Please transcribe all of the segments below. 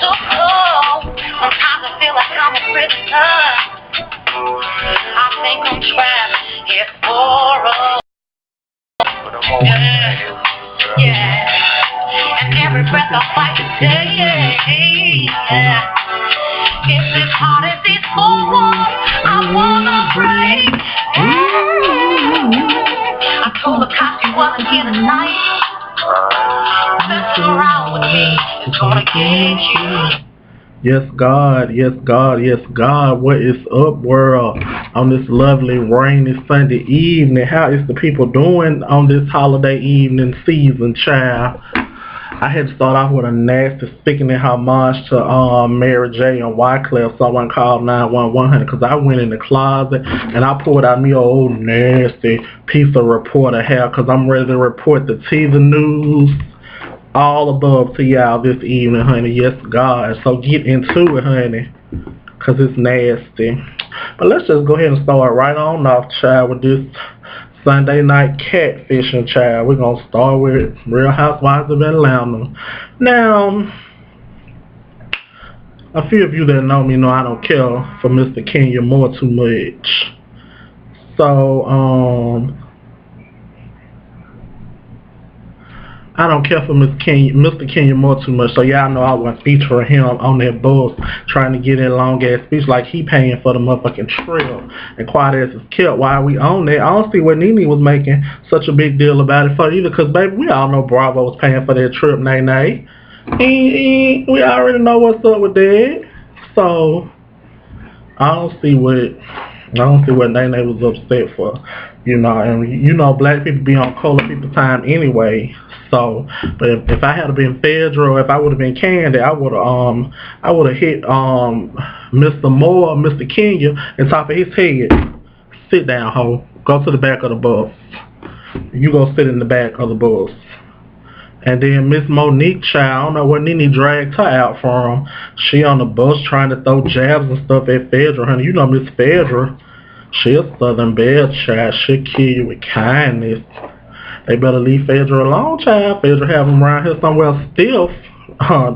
so cold. Sometimes I feel like I'm a prisoner. I think I'm trapped here for a yeah. And every breath I fight today. Yeah. It's as hard as these four walls I wanna break. I told the cops you wasn't here tonight. Messing around with me is gonna get you. Yes, God, yes, God, yes, God. What is up, world? On this lovely, rainy Sunday evening, how is the people doing on this holiday evening season, child? I had to start off with a nasty speaking in homage to Mary J. and Wyclef. Someone called 911 because I went in the closet and I pulled out me old nasty piece of reporter hair because I'm ready to report the teaser news. All above to y'all this evening, honey. Yes, God. So get into it, honey, because it's nasty. But let's just go ahead and start right on off, child, with this Sunday night catfishing, child. We're going to start with Real Housewives of Atlanta. Now, a few of you that know me know I don't care for Mr. Kenya Moore too much. So, I don't care for Mr. Kenya Moore too much, so y'all know I wasn't featuring him on that bus trying to get that long ass speech like he paying for the motherfucking trip. And quiet as is kept while we on there. I don't see what Nene was making such a big deal about it for either, because baby, we all know Bravo was paying for that trip, Nay. We already know what's up with that. So I don't see what Nene was upset for. You know, and you know black people be on colored people time anyway. So, but if I had been federal, if I would have been Candy, I would have hit Mr. Moore, Mr. Kenya, and top of his head. Sit down, ho. Go to the back of the bus. You go sit in the back of the bus. And then Miss Monique, child, I don't know where Nene dragged her out from. She on the bus trying to throw jabs and stuff at Federal, honey. You know Miss Federal. She a Southern Belle child. She'll kill you with kindness. They better leave Phaedra alone, child. Phaedra have them around here somewhere stiff,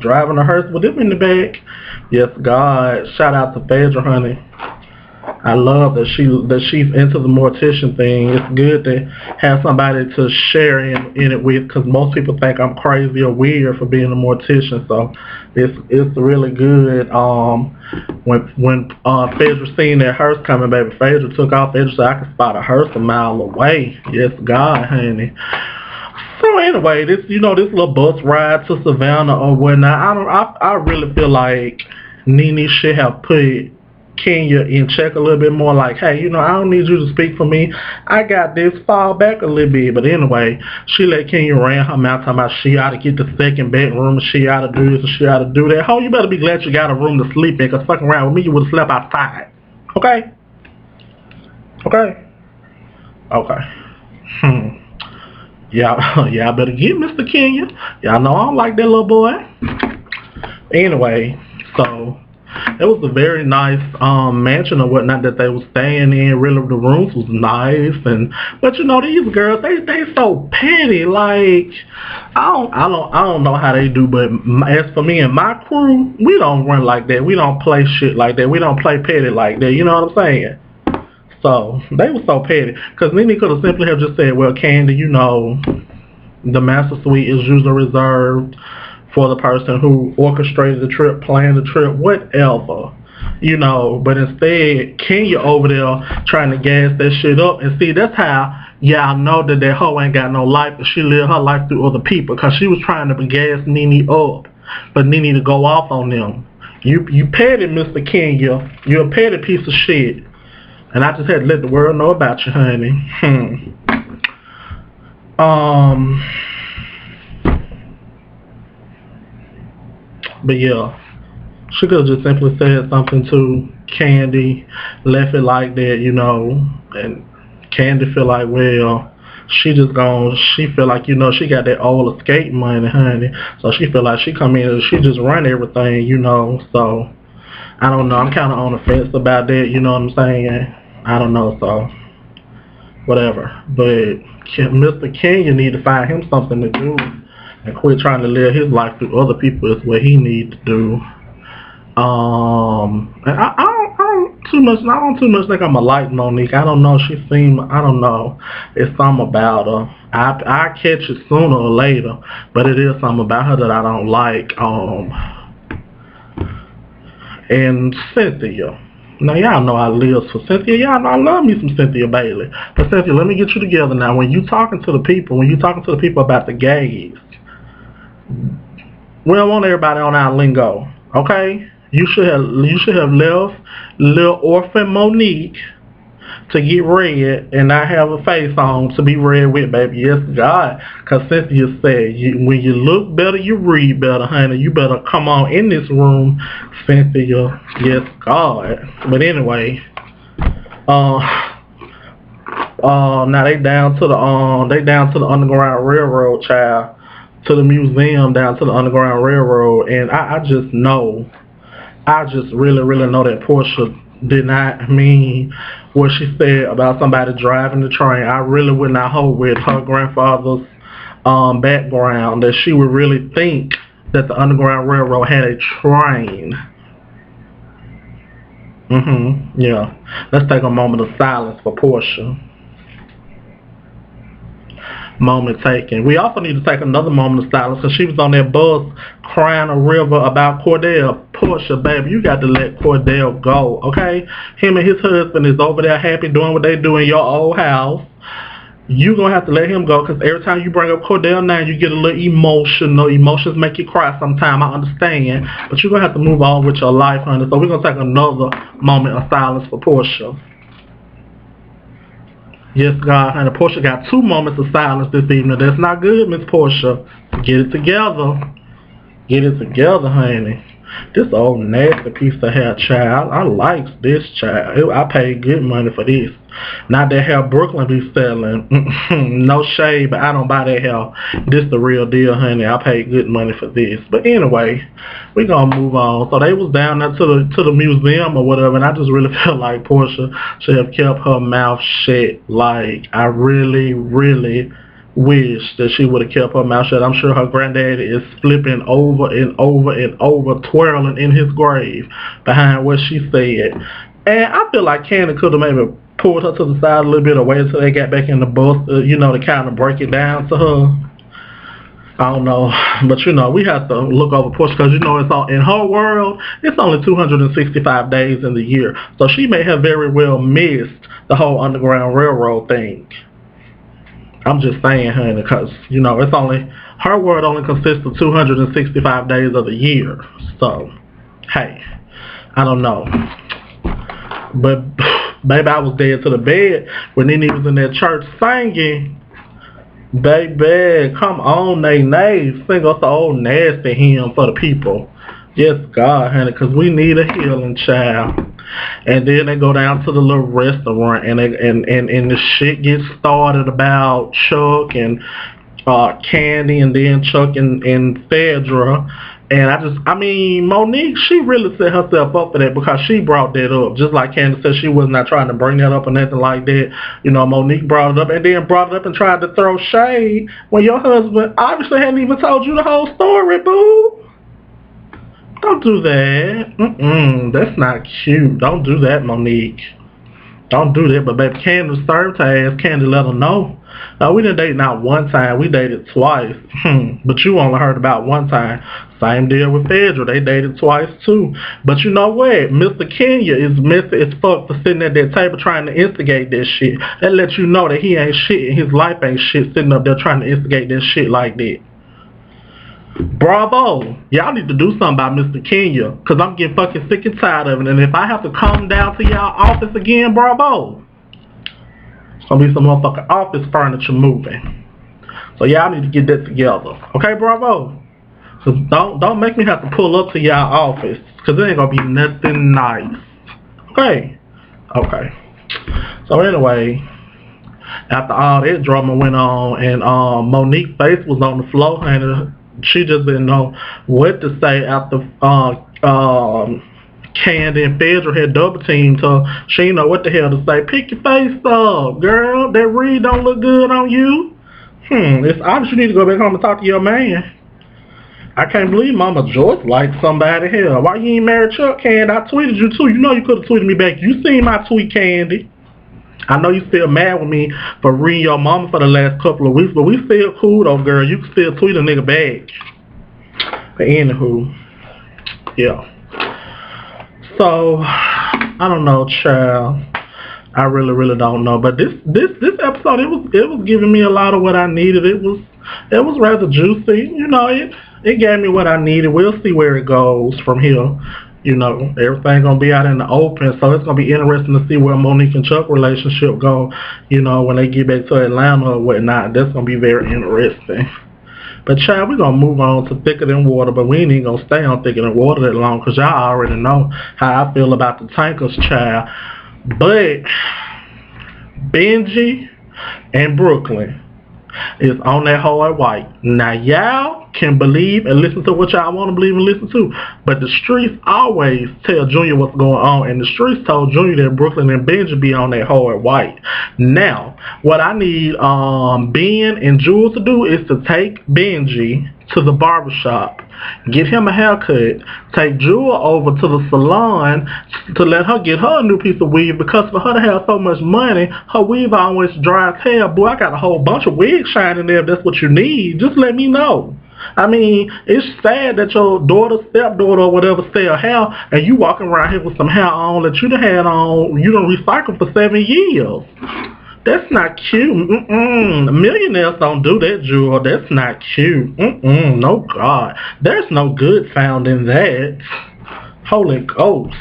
driving a hearse with them in the back. Yes, God. Shout out to Phaedra, honey. I love that she's into the mortician thing. It's good to have somebody to share in it with, because most people think I'm crazy or weird for being a mortician. So it's really good. When Phaedra seen that hearse coming, baby, Phaedra took off. Phaedra said I could spot a hearse a mile away. Yes, God, honey. So anyway, this little bus ride to Savannah or whatnot. I really feel like Nene should have put Kenya in check a little bit more, like, hey, I don't need you to speak for me. I got this, fall back a little bit. But anyway, she let Kenya ran her mouth talking about she ought to get the second bedroom and she ought to do this and she ought to do that. Ho, you better be glad you got a room to sleep in, because fucking around with me, you would have slept outside. Okay? Y'all better get Mr. Kenya. Y'all know I don't like that little boy. Anyway, so it was a very nice mansion or whatnot that they were staying in. Really, the rooms was nice, but these girls, they so petty. Like I don't know how they do, but as for me and my crew, we don't run like that. We don't play shit like that. We don't play petty like that. You know what I'm saying? So they were so petty, because Nene could have simply have just said, "Well, Candy, the master suite is usually reserved for the person who orchestrated the trip, planned the trip, whatever, But instead, Kenya over there trying to gas that shit up. And see, that's how y'all know that hoe ain't got no life, and she lived her life through other people, because she was trying to gas Nene up, but Nene to go off on them. You petty, Mr. Kenya. You're a petty piece of shit. And I just had to let the world know about you, honey. But yeah, she could have just simply said something to Candy, left it like that, and Candy feel like, well, she feel like, she got that old escape money, honey. So she feel like she come in and she just run everything, So I don't know. I'm kind of on the fence about that, you know what I'm saying? I don't know, so whatever. But Mr. Kenya need to find him something to do. and quit trying to live his life through other people is what he needs to do. And I don't too much think I'm a like Monique. I don't know. I don't know. It's something about her. I catch it sooner or later, but it is something about her that I don't like. And Cynthia. Now y'all know I live for Cynthia. Y'all know I love me some Cynthia Bailey. But Cynthia, let me get you together now. When you talking to the people about the gays, we don't want everybody on our lingo, okay? You should have left little orphan Monique to get read and not have a face on to be read with, baby. Yes, God. Because Cynthia said, when you look better, you read better, honey. You better come on in this room, Cynthia. Yes, God. But anyway, now they down to the Underground Railroad, child. To the museum down to the Underground Railroad, and I just really, really know that Portia did not mean what she said about somebody driving the train. I really would not hope with her grandfather's background that she would really think that the Underground Railroad had a train. Yeah. Let's take a moment of silence for Portia. Moment taken. We also need to take another moment of silence because she was on that bus crying a river about Cordell. Portia, baby, you got to let Cordell go, okay? Him and his husband is over there happy doing what they do in your old house. You gonna have to let him go because every time you bring up Cordell now, you get a little emotional. Emotions make you cry sometimes, I understand. But you're gonna have to move on with your life, honey. So we're gonna take another moment of silence for Portia. Yes, God, honey. Portia got 2 moments of silence this evening. That's not good, Miss Portia. Get it together. Get it together, honey. This old nasty piece of hair, child. I like this, child. I paid good money for this. Not that hair Brooklyn be selling. No shade, but I don't buy that hair. This the real deal, honey. I paid good money for this. But anyway, we gonna move on. So they was down there to the museum or whatever, and I just really feel like Portia should have kept her mouth shut. Like, I really, really wish that she would have kept her mouth shut. I'm sure her granddaddy is flipping over and over and over, twirling in his grave behind what she said. And I feel like Candy could have maybe pulled her to the side a little bit away until they got back in the bus, to kind of break it down to her. I don't know, but we have to look over Portia because it's all in her world. It's only 265 days in the year, so she may have very well missed the whole Underground Railroad thing. I'm just saying, honey, because it's only her world only consists of 265 days of the year. So, hey, I don't know, but baby, I was dead to the bed when Nene was in that church singing. Baby, come on, nay, sing us the old nasty hymn for the people. Yes, God, honey, because we need a healing, child. And then they go down to the little restaurant, and the shit gets started about Chuck and Candy, and then Chuck and Phaedra. And Monique, she really set herself up for that because she brought that up. Just like Candy said, she was not trying to bring that up or nothing like that. Monique brought it up and then brought it up and tried to throw shade when your husband obviously hadn't even told you the whole story, boo. Don't do that. That's not cute. Don't do that, Monique. Don't do that. But baby, Candy served her ass. Candy let her know. No, we didn't date not one time. We dated twice. But you only heard about one time. Same deal with Phaedra. They dated twice too. But you know what? Mr. Kenya is messy as fuck for sitting at that table trying to instigate that shit. That lets you know that he ain't shit and his life ain't shit sitting up there trying to instigate that shit like that. Bravo. Y'all need to do something about Mr. Kenya, because I'm getting fucking sick and tired of it. And if I have to come down to y'all office again, bravo. It's going to be some motherfucking office furniture moving. So y'all need to get that together. Okay, bravo? So don't make me have to pull up to y'all office, because it ain't going to be nothing nice. Okay? Okay. So anyway, after all that drama went on and Monique's face was on the floor, and she just didn't know what to say after Candy and Phaedra had double teamed her. She didn't know what the hell to say. Pick your face up, girl. That read don't look good on you. It's obvious you need to go back home and talk to your man. I can't believe Mama Joyce liked somebody here. Why you ain't married Chuck, Candy? I tweeted you too. You know you could have tweeted me back. You seen my tweet, Candy. I know you still mad with me for reading your mama for the last couple of weeks, but we still cool though, girl. You can still tweet a nigga back. But anywho, yeah. So I don't know, child. I really don't know. But this episode, it was giving me a lot of what I needed. It was rather juicy. You know, it gave me what I needed. We'll see where it goes from here. You know, everything gonna be out in the open, so it's gonna be interesting to see where Monique and Chuck relationship go. You know, when they get back to Atlanta or whatnot, that's gonna be very interesting. But child, we're gonna move on to Thicker Than Water, but we ain't even gonna stay on Thicker Than Water that long, cause y'all already know how I feel about the tankers, child. But Benji and Brooklyn is on that hard white. Now y'all can believe and listen to what y'all want to believe and listen to, but the streets always tell Junior what's going on, and the streets told Junior that Brooklyn and Benji be on that hard white. Now, what I need Ben and Jules to do is to take Benji to the barbershop, get him a haircut, take Jewel over to the salon to let her get her a new piece of weave, because for her to have so much money, her weave always dry as hell. Boy, I got a whole bunch of wigs shining there. If that's what you need, just let me know. I mean, it's sad that your daughter, stepdaughter, or whatever sell hair, and you walking around here with some hair on that you done had on, you done recycled for 7 years. That's not cute. Millionaires don't do that, Jewel. That's not cute. No, God. There's no good found in that. Holy Ghost.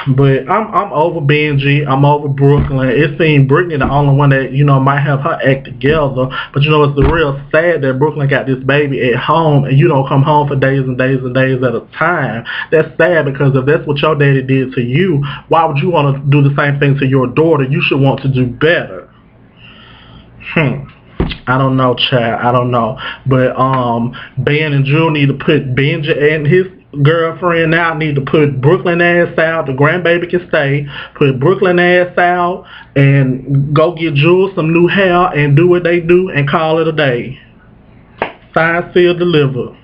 But I'm over Benji. I'm over Brooklyn. It seems Brittany the only one that, you know, might have her act together. But, you know, it's the real sad that Brooklyn got this baby at home and you don't come home for days and days and days at a time. That's sad, because if that's what your daddy did to you, why would you want to do the same thing to your daughter? You should want to do better. I don't know, child. I don't know. But Ben and Jewel need to put Benji and his girlfriend out, need to put Brooklyn ass out. The grandbaby can stay. Put Brooklyn ass out and go get Jules some new hair and do what they do and call it a day. Sign, seal, deliver.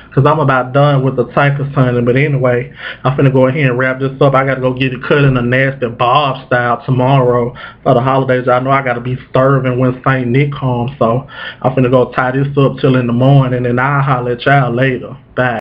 Because I'm about done with the tankers, honey. But anyway, I'm finna go ahead and wrap this up. I gotta go get it cut in a nasty Bob style tomorrow for the holidays. I know I gotta be starving when St. Nick comes, so I'm finna go tie this up till in the morning, and I'll holler at y'all later. Bye.